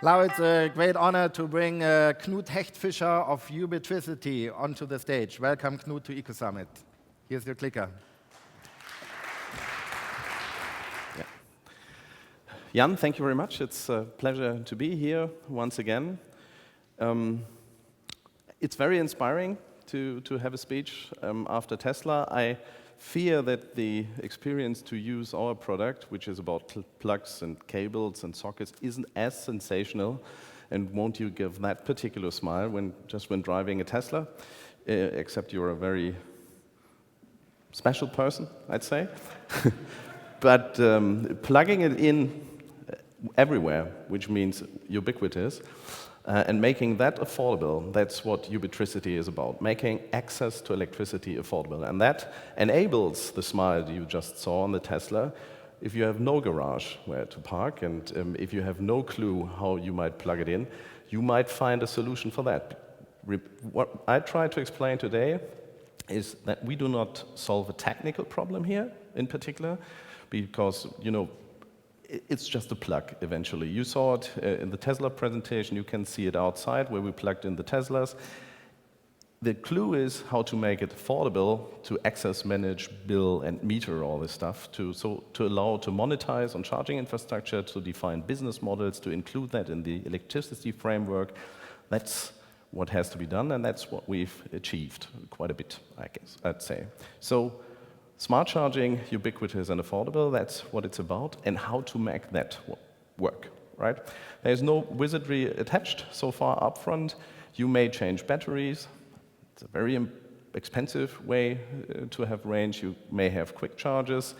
Now it's a great honor to bring Knut Hechtfischer of Ubitricity onto the stage. Welcome, Knut, to Ecosummit. Here's your clicker. Yeah. Jan, thank you very much. It's a pleasure to be here once again. It's very inspiring to have a speech after Tesla. I fear that the experience to use our product, which is about plugs and cables and sockets, isn't as sensational, and won't you give that particular smile when driving a Tesla, except you're a very special person, I'd say. But plugging it in everywhere, which means ubiquitous, and making that affordable, that's what Ubitricity is about, making access to electricity affordable. And that enables the smile you just saw on the Tesla. If you have no garage where to park, and if you have no clue how you might plug it in, you might find a solution for that. What I try to explain today is that we do not solve a technical problem here, in particular, because, you know, it's just a plug, eventually. You saw it in the Tesla presentation. You can see it outside where we plugged in the Teslas. The clue is how to make it affordable to access, manage, bill, and meter all this stuff, to allow to monetize on charging infrastructure, to define business models, to include that in the electricity framework. That's what has to be done, and that's what we've achieved quite a bit, I guess, I'd say. So, smart charging, ubiquitous and affordable, that's what it's about, and how to make that work, right? There's no wizardry attached so far upfront. You may change batteries. It's a very expensive way to have range. You may have quick charges,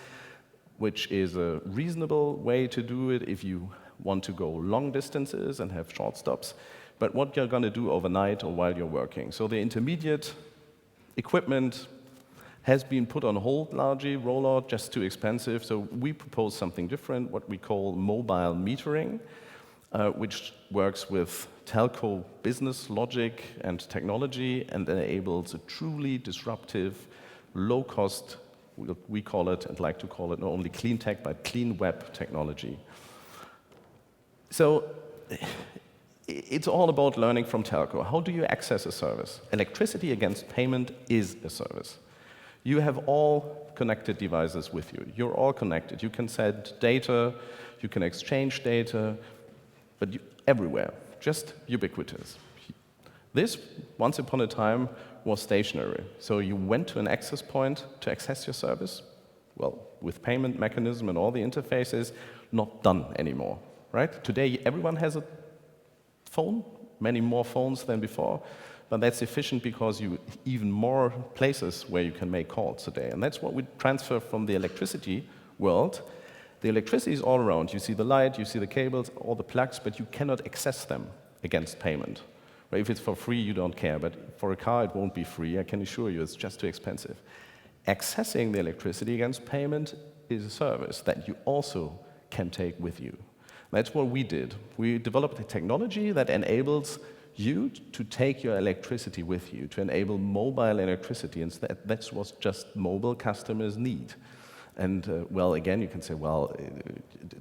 which is a reasonable way to do it if you want to go long distances and have short stops, but what you're going to do overnight or while you're working. So the intermediate equipment has been put on hold largely, rollout just too expensive, so we propose something different, what we call mobile metering, which works with telco business logic and technology and enables a truly disruptive, low-cost, we call it, and like to call it, not only clean tech, but clean web technology. So it's all about learning from telco. How do you access a service? Electricity against payment is a service. You have all connected devices with you. You're all connected. You can send data, you can exchange data, but everywhere, just ubiquitous. This, once upon a time, was stationary. So you went to an access point to access your service. Well, with payment mechanism and all the interfaces, not done anymore, right? Today, everyone has a phone, many more phones than before. But that's efficient because you even more places where you can make calls today. And that's what we transfer from the electricity world. The electricity is all around. You see the light, you see the cables, all the plugs, but you cannot access them against payment. Or if it's for free, you don't care. But for a car, it won't be free. I can assure you, it's just too expensive. Accessing the electricity against payment is a service that you also can take with you. That's what we did. We developed a technology that enables you to take your electricity with you, to enable mobile electricity, and that's what just mobile customers need. And well, again, you can say, well,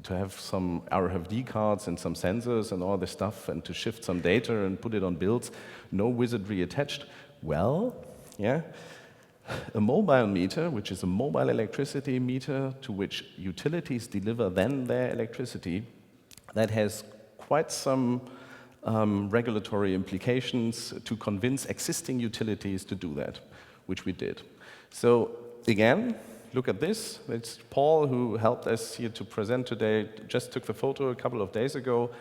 to have some RFID cards and some sensors and all this stuff, and to shift some data and put it on bills, no wizardry attached. Well, yeah, a mobile meter, which is a mobile electricity meter to which utilities deliver then their electricity, that has quite some regulatory implications to convince existing utilities to do that, which we did. So again, look at this. It's Paul who helped us here to present today, just took the photo a couple of days ago.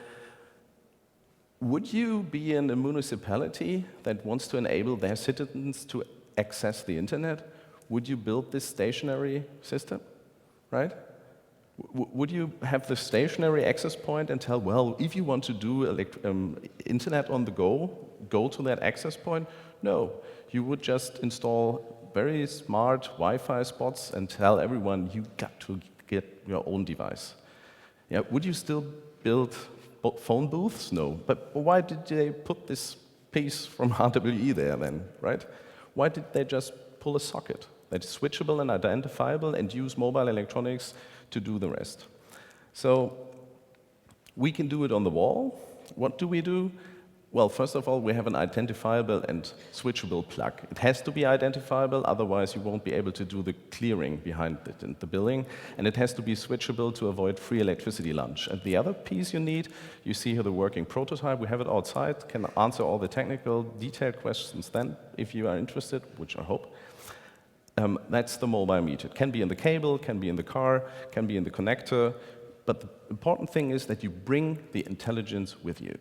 Would you be in a municipality that wants to enable their citizens to access the internet? Would you build this stationary system, right? Would you have the stationary access point and tell, well, if you want to do internet on the go to that access point? No, you would just install very smart Wi-Fi spots and tell everyone you got to get your own device. Yeah, would you still build phone booths? No, but why did they put this piece from RWE there then, right? Why did they just pull a socket that's switchable and identifiable and use mobile electronics to do the rest? So we can do it on the wall. what do we do? Well, first of all, we have an identifiable and switchable plug. It has to be identifiable, otherwise you won't be able to do the clearing behind it in the billing, and it has to be switchable to avoid free electricity lunch. And the other piece you need, you see here the working prototype, we have it outside, can answer all the technical, detailed questions then, if you are interested, which I hope. That's the mobile meter. It can be in the cable, can be in the car, can be in the connector, but the important thing is that you bring the intelligence with you.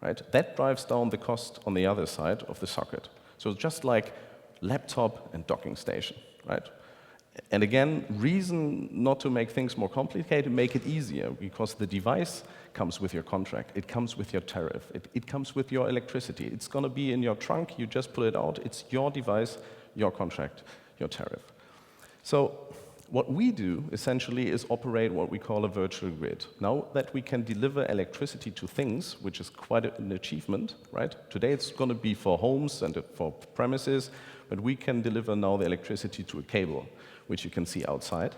Right? That drives down the cost on the other side of the socket. So it's just like laptop and docking station, right? And again, reason not to make things more complicated, make it easier, because the device comes with your contract, it comes with your tariff, it comes with your electricity. It's going to be in your trunk, you just pull it out, it's your device, your contract, your tariff. So what we do, essentially, is operate what we call a virtual grid. Now that we can deliver electricity to things, which is quite an achievement, right? Today it's going to be for homes and for premises, but we can deliver now the electricity to a cable, which you can see outside.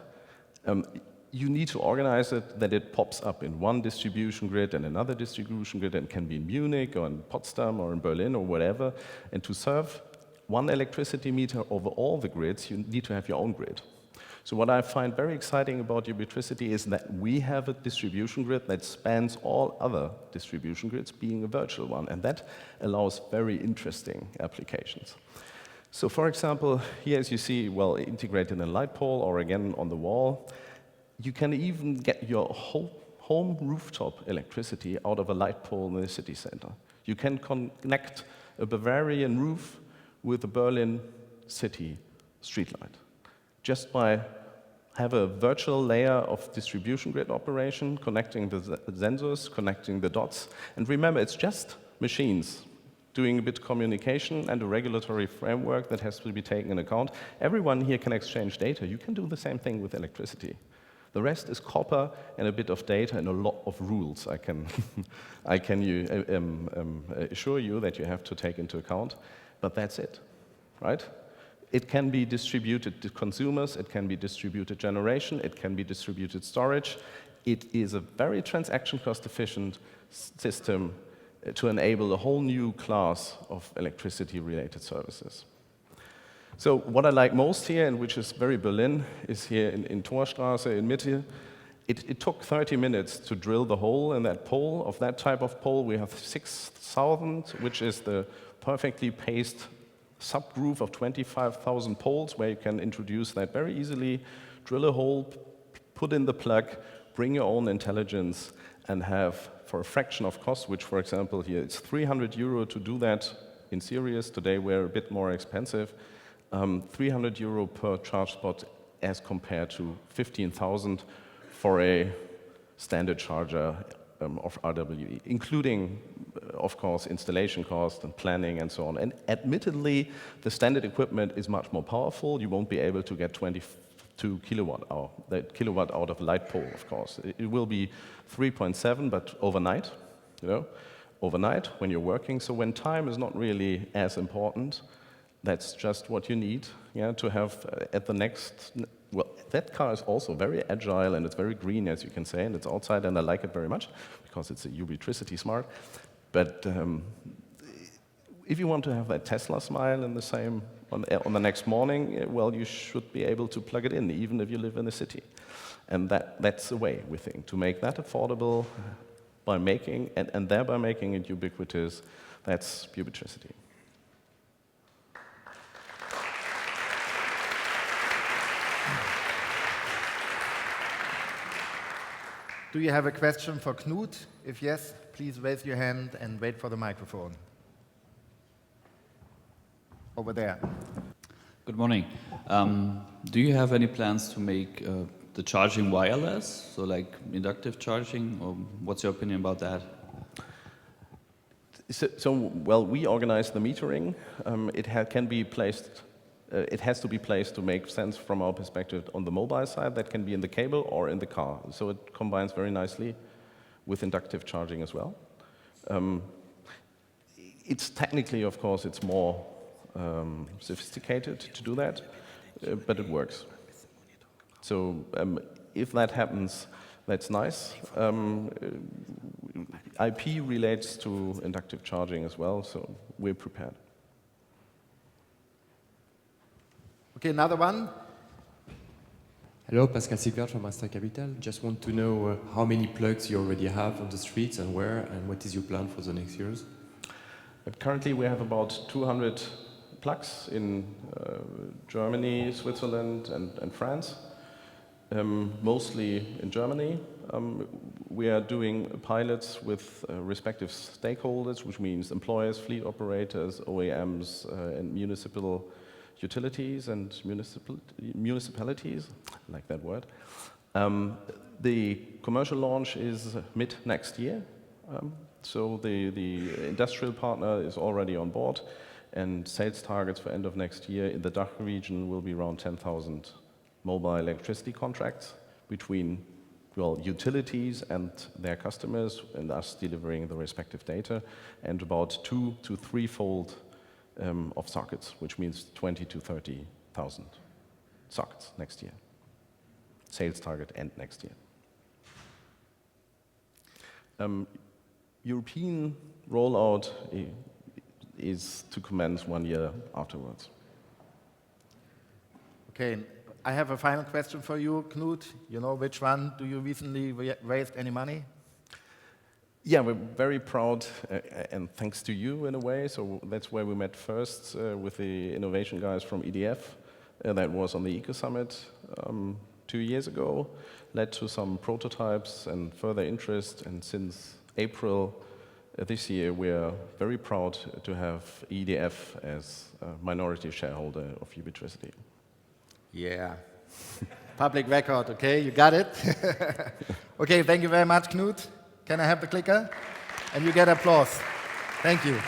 You need to organize it that it pops up in one distribution grid and another distribution grid, and can be in Munich or in Potsdam or in Berlin or whatever. And to serve one electricity meter over all the grids, you need to have your own grid. So what I find very exciting about Ubitricity is that we have a distribution grid that spans all other distribution grids, being a virtual one, and that allows very interesting applications. So for example, here as you see, well, integrated in a light pole or again on the wall, you can even get your whole home rooftop electricity out of a light pole in the city center. You can connect a Bavarian roof with a Berlin city streetlight, just by have a virtual layer of distribution grid operation, connecting the sensors, connecting the dots. And remember, it's just machines doing a bit of communication and a regulatory framework that has to be taken into account. Everyone here can exchange data. You can do the same thing with electricity. The rest is copper and a bit of data and a lot of rules. I can assure you that you have to take into account, but that's it, right? It can be distributed to consumers, it can be distributed generation, it can be distributed storage. It is a very transaction cost efficient system to enable a whole new class of electricity related services. So what I like most here, and which is very Berlin, is here in Torstraße in Mitte. It took 30 minutes to drill the hole in that pole. Of that type of pole, we have 6,000, which is the perfectly paced subgroove of 25,000 poles, where you can introduce that very easily, drill a hole, put in the plug, bring your own intelligence, and have, for a fraction of cost, which for example here, it's 300 euro to do that in series. Today we're a bit more expensive. 300 euro per charge spot as compared to 15,000 for a standard charger of RWE, including, of course, installation cost and planning and so on. And admittedly, the standard equipment is much more powerful. You won't be able to get 22 kilowatt hour, that kilowatt out of a light pole, of course. It will be 3.7, but overnight, overnight when you're working. So when time is not really as important, that's just what you need, to have at the next. Well, that car is also very agile and it's very green, as you can say, and it's outside, and I like it very much because it's a Ubitricity smart. But if you want to have that Tesla smile in the same on the next morning, well, you should be able to plug it in, even if you live in a city. And that's the way, we think, to make that affordable by making and thereby making it ubiquitous. That's Ubitricity. Do you have a question for Knut? If yes, please raise your hand and wait for the microphone. Over there. Good morning. Do you have any plans to make the charging wireless, so like inductive charging, or what's your opinion about that? Well, we organize the metering. Can be placed. It has to be placed to make sense from our perspective on the mobile side. That can be in the cable or in the car. So it combines very nicely with inductive charging as well. It's technically, of course, it's more sophisticated to do that, but it works. So if that happens, that's nice. IP relates to inductive charging as well, so we're prepared. Okay, another one. Hello, Pascal Silvert from Master Capital. Just want to know how many plugs you already have on the streets and where, and what is your plan for the next years? But currently we have about 200 plugs in Germany, Switzerland, and France, mostly in Germany. We are doing pilots with respective stakeholders, which means employers, fleet operators, OEMs, and municipal utilities and municipalities, I like that word. The commercial launch is mid next year. So the industrial partner is already on board, and sales targets for end of next year in the DACH region will be around 10,000 mobile electricity contracts between, well, utilities and their customers, and us delivering the respective data, and about 2 to 3-fold of sockets, which means 20 to 30,000 sockets next year. Sales target end next year. European rollout is to commence 1 year afterwards. Okay, I have a final question for you, Knut. You know which one? Do you recently raised any money? Yeah, we're very proud, and thanks to you in a way. So that's where we met first with the innovation guys from EDF. That was on the Ecosummit 2 years ago. Led to some prototypes and further interest. And since April this year, we're very proud to have EDF as a minority shareholder of Ubitricity. Yeah. Public record, okay, you got it. Okay, thank you very much, Knut. Can I have the clicker? And you get applause. Thank you.